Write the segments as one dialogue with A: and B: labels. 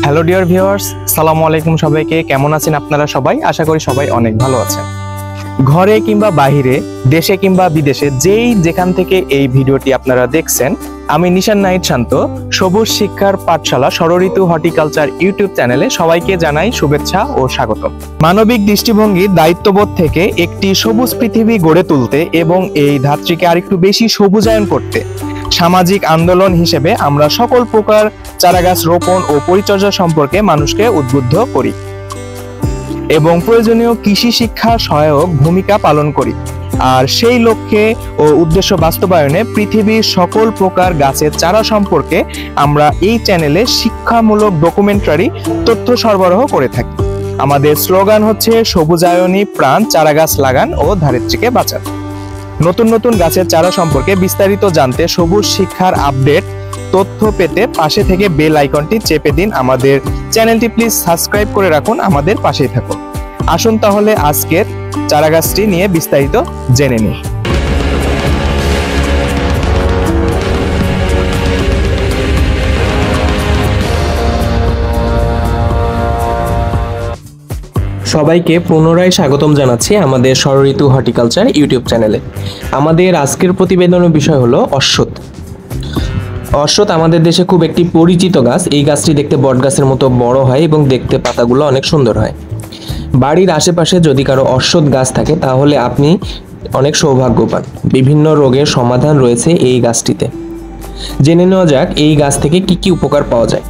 A: Hello dear viewers, আসসালামু আলাইকুম। সবাইকে কেমন আছেন আপনারা সবাই? আশা করি সবাই অনেক ভালো আছেন। ঘরে কিংবা বাহিরে, দেশে কিংবা বিদেশে, যেখান থেকে এই ভিডিওটি আপনারা দেখছেন, আমি নিশান নাহিদ শান্ত, সবুজ শিক্ষার পাঠশালা ষড়ঋতু হর্টিকালচার ইউটিউব চ্যানেলে সবাইকে জানাই শুভেচ্ছা ও স্বাগত। মানবিক দৃষ্টিভঙ্গির দায়িত্ববোধ থেকে একটি সবুজ পৃথিবী গড়ে তুলতে এবং এই ধাত্রীকে আরেকটু বেশি সবুজায়ন করতে সামাজিক আন্দোলন হিসেবে আমরা সকল প্রকার চারাগাছ রোপণ ও পরিচর্যা সম্পর্কে মানুষকে উদ্বুদ্ধ করি এবং প্রয়োজনীয় কৃষি শিক্ষা সহায়ক ভূমিকা পালন করি। আর সেই লক্ষ্যে ও উদ্দেশ্য বাস্তবায়নে পৃথিবীর সকল প্রকার গাছের চারা সম্পর্কে আমরা এই চ্যানেলে শিক্ষামূলক ডকুমেন্টারি তথ্য সরবরাহ করে থাকি। আমাদের স্লোগান হচ্ছে সবুজায়নী প্রাণ, চারাগাছ লাগান ও ধারিত্রীকে বাঁচান। নতুন নতুন গাছের চারা সম্পর্কে বিস্তারিত জানতে, সবুজ শিক্ষার আপডেট তথ্য পেতে পাশে থেকে বেল আইকনটি চেপে দিন। আমাদের চ্যানেলটি প্লিজ সাবস্ক্রাইব করে রাখুন, আমাদের পাশেই থাকুন। আসুন তাহলে আজকের চারাগাছটি নিয়ে বিস্তারিত জেনে নিই। সবাইকে পুনরায় স্বাগতম জানাচ্ছি আমাদের ষড়ঋতু হর্টিকালচার ইউটিউব চ্যানেলে। আমাদের আজকের প্রতিবেদনের বিষয় হলো অশ্বত্থ। অশ্বত্থ আমাদের দেশে খুব একটি পরিচিত গাছ। এই গাছটি দেখতে বট গাছের মতো বড় হয় এবং দেখতে পাতাগুলো অনেক সুন্দর হয়। বাড়ির আশেপাশে যদি কারো অশ্বত্থ গাছ থাকে তাহলে আপনি অনেক সৌভাগ্যবান। বিভিন্ন রোগের সমাধান রয়েছে এই গাছটিতে। জেনে নেওয়া যাক এই গাছ থেকে কি কি উপকার পাওয়া যায়।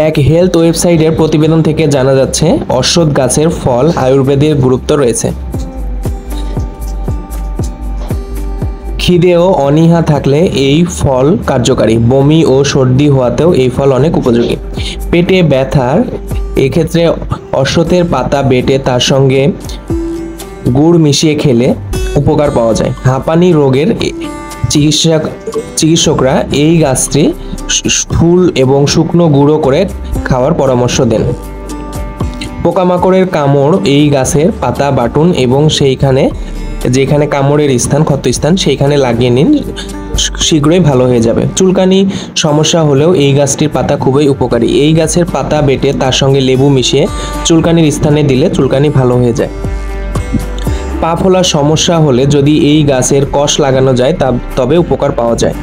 A: এক হেলথ ওয়েবসাইটের প্রতিবেদন থেকে জানা যাচ্ছে অশ্বত্থ গাছের ফল আয়ুর্বেদের গুরুত্ব রয়েছে। খিদে ও অনীহা থাকলে এই ফল কার্যকারী। বমি ও সর্দি হওয়াতেও এই ফল অনেক উপযোগী। পেটে ব্যথার এক্ষেত্রে অশ্বত্থের পাতা বেটে তার সঙ্গে গুড় মিশিয়ে খেলে উপকার পাওয়া যায়। হাঁপানি রোগের চিকিৎসকরা এই গাছটি ফুল এবং শুকনো গুঁড়ো করে খাওয়ার পরামর্শ দেন। পোকামাকড়ের কামড় এই গাছের পাতা বাটুন এবং যেখানে কামড়ের স্থান, ক্ষতস্থান, সেইখানে লাগিয়ে নিন, শীঘ্রই ভালো হয়ে যাবে। চুলকানি সমস্যা হলেও এই গাছটির পাতা খুবই উপকারী। এই গাছের পাতা বেটে তার সঙ্গে লেবু মিশিয়ে চুলকানির স্থানে দিলে চুলকানি ভালো হয়ে যায়। পা ফোলার সমস্যা হলে যদি এই গাছের কষ লাগানো যায় তবে উপকার পাওয়া যায়।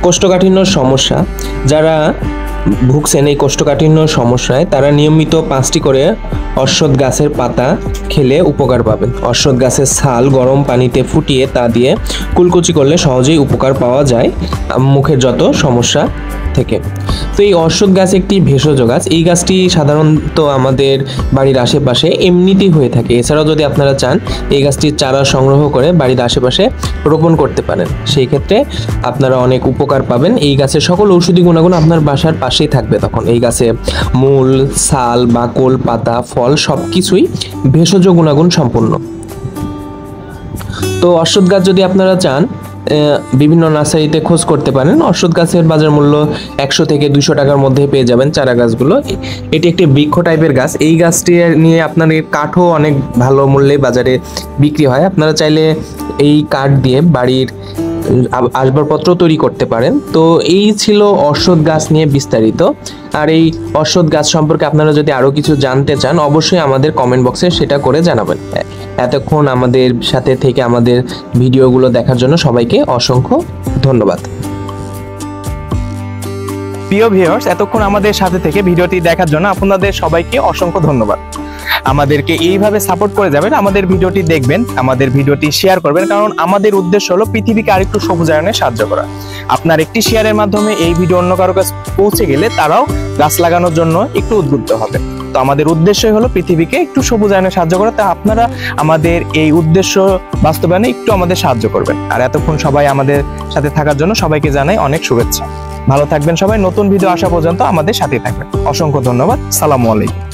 A: কোষ্ঠকাঠিন্য সমস্যা, যারা ভুগছেন এই কোষ্ঠকাঠিন্য সমস্যায় তারা নিয়মিত 5টি করে অশ্বত্থ গাছের পাতা খেলে উপকার পাবেন। অশ্বত্থ গাছের ছাল গরম পানিতে ফুটিয়ে তা দিয়ে কুলকুচি করলে সহজেই উপকার পাওয়া যায় মুখের যত সমস্যা থেকে। তো এই অশ্বত্থ গাছ একটি ভেষজ গাছ। এই গাছটি সাধারণত আমাদের বাড়ির আশেপাশে এমনিতেই হয়ে থাকে। এছাড়াও যদি আপনারা চান এই গাছটির চারা সংগ্রহ করে বাড়ির আশেপাশে রোপণ করতে পারেন, সেই ক্ষেত্রে আপনারা অনেক উপকার পাবেন। এই গাছের সকল ঔষধি গুণাগুণ আপনার বাসার পাশেই থাকবে। তখন এই গাছে মূল, ছাল, বাকল, পাতা, ফল সবকিছুই ভেষজ গুণাগুণ সম্পন্ন। তো অশ্বত্থ গাছ যদি আপনারা চান বিভিন্ন নার্সারিতে খোঁজ করতে পারেন। অশ্বত্থ গাছের বাজার মূল্য 100 থেকে 200 টাকার মধ্যে পেয়ে যাবেন চারা গাছগুলো। এটি একটি বৃক্ষ টাইপের গাছ। এই গাছটি নিয়ে আপনার কাঠও অনেক ভালো মূল্যে বাজারে বিক্রি হয়। আপনারা চাইলে এই কাঠ দিয়ে বাড়ির আসবাবপত্র তৈরি করতে পারেন। তো এই ছিল অশ্বত্থ গাছ নিয়ে বিস্তারিত। আর এই অশ্বত্থ গাছ সম্পর্কে আপনারা যদি আরও কিছু জানতে চান অবশ্যই আমাদের কমেন্ট বক্সে সেটা করে জানাবেন। এতক্ষণ আমাদের সাথে থেকে আমাদের ভিডিওগুলো দেখার জন্য সবাইকে অসংখ্য ধন্যবাদ। প্রিয় ভিউয়ার্স, এতক্ষণ আমাদের সাথে থেকে ভিডিওটি দেখার জন্য আপনাদের সবাইকে অসংখ্য ধন্যবাদ। আমাদেরকে এইভাবে সাপোর্ট করে যাবেন, আমাদের ভিডিওটি দেখবেন, আমাদের ভিডিওটি শেয়ার করবেন, কারণ আমাদের উদ্দেশ্য হলো পৃথিবীকে আরেকটু সবুজায়নে সাহায্য করা। আপনার একটি শেয়ারের মাধ্যমে এই ভিডিও অন্য কারো কাছে পৌঁছে গেলে তারাও গাছ লাগানোর জন্য একটু উদ্বুদ্ধ হবে। তো আমাদের উদ্দেশ্যই হলো পৃথিবীকে একটু সবুজায়নে সাহায্য করা। তা আপনারা আমাদের এই উদ্দেশ্য বাস্তবায়নে একটু আমাদের সাহায্য করবেন। আর এতক্ষণ সবাই আমাদের সাথে থাকার জন্য সবাইকে জানাই অনেক শুভেচ্ছা। ভালো থাকবেন সবাই। নতুন ভিডিও আসা পর্যন্ত আমাদের সাথে থাকবেন। অসংখ্য ধন্যবাদ। সালামু আলাইকুম।